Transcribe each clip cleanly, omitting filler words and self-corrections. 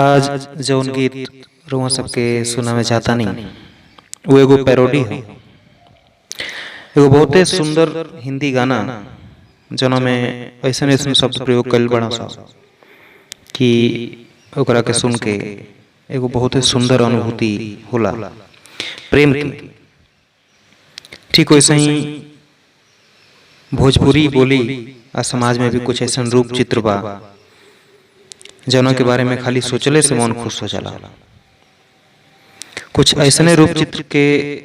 आज जौन गीत रुआ सबके सुना में जाता नहीं वो एगो पैरोडी है। एगो बहुते सुंदर हिंदी गाना जना में ऐसे ऐसे शब्द प्रयोग कल बड़ा सा कि ओकरा के सुन के एगो बहुते सुंदर अनुभूति होला प्रेम की। ठीक वैसे ही भोजपुरी बोली आ समाज में भी कुछ ऐसा रूप चित्र बा जौनों के बारे में खाली सोचले से मन खुश हो जाला। कुछ ऐसने रूप चित्र के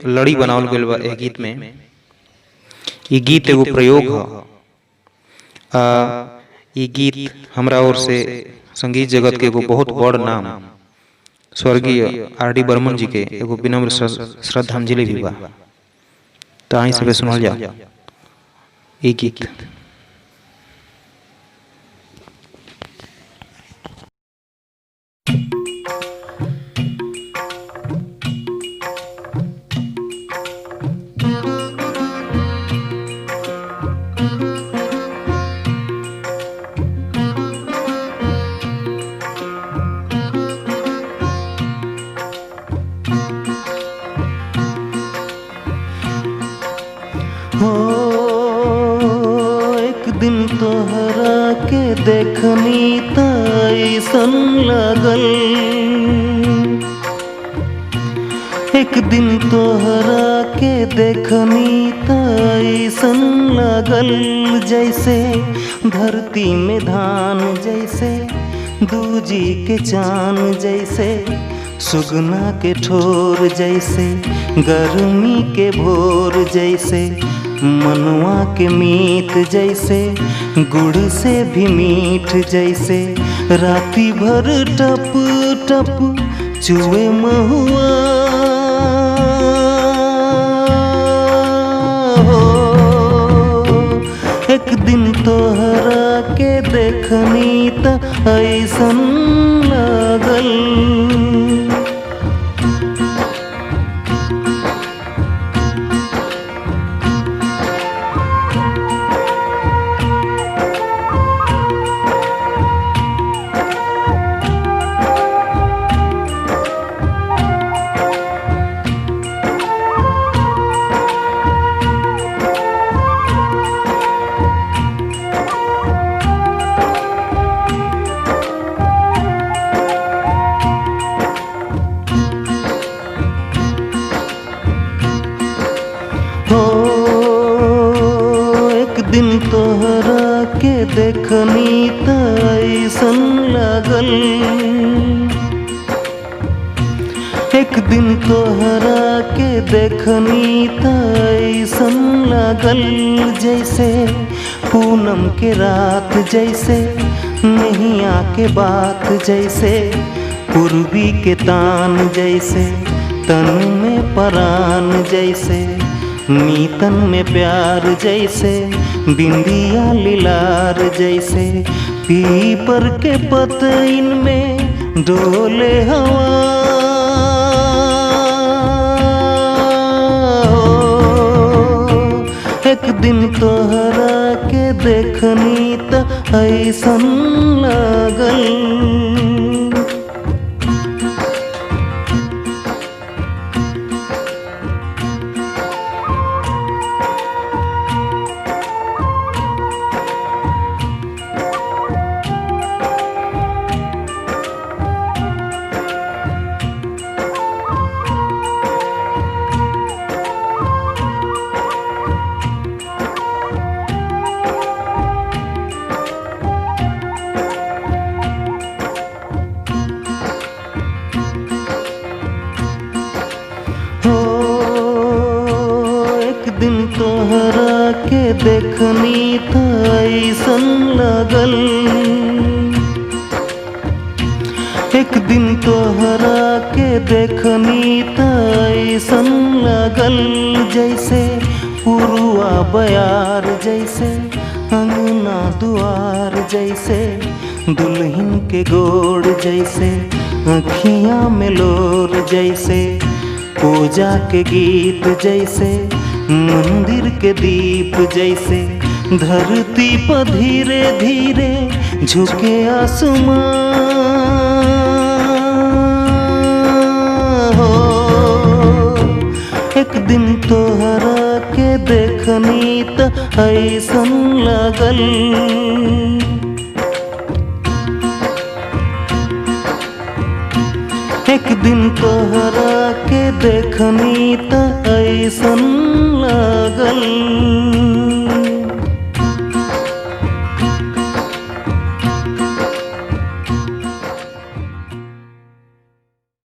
लड़ी बनावल गइल बा ए गीत में। ये गीत एगो प्रयोग है। ये गीत हमरा ओर से संगीत जगत के एगो बहुत बड़ नाम स्वर्गीय आर.डी. बर्मन जी के एगो विनम्र श्रद्धांजलि भी बा। तो आई सबे सुनल जा ये गीत। हो एक दिन तोहरा के देखनी त अइसन लगल। एक दिन तोहरा के देखनी त अइसन लगल जैसे धरती में धान, जैसे दूजी के चान, जैसे सुगना के ठोर, जैसे गर्मी के भोर, जैसे मनुआ के मीत, जैसे गुड़ से भी मीठ, जैसे राती भर टप टप चुए महुआ। हो एक दिन तोहरा के देखनी त ऐसन लगल। हो एक दिन तोहरा के देखनी त अइसन लगल। एक दिन तोहरा के देखनी त अइसन लगल जैसे पूनम के रात, जैसे नैया के बात, जैसे पूर्वी के तान, जैसे तन में परान, जैसे मीतन में प्यार, जैसे बिंदिया लीलार, जैसे पीपर के पतइन में डोले हवा। एक दिन तोहरा के देखनी त ऐसन लगल। हो एक दिन तोहरा के देखनी त अइसन लगल। एक दिन तोहरा के देखनी त अइसन लगल जैसे पुरुआ बयार, जैसे अंगना दुआर, जैसे दुल्हन के गोड़, जैसे अखियाँ में लोर, जैसे पूजा के गीत, जैसे मंदिर के दीप, जैसे धरती पर धीरे धीरे झुके आसमान। दिन तोहरा के देखनी त ऐसन लगल। एक दिन तोहरा के देखनी त ऐसन लगल।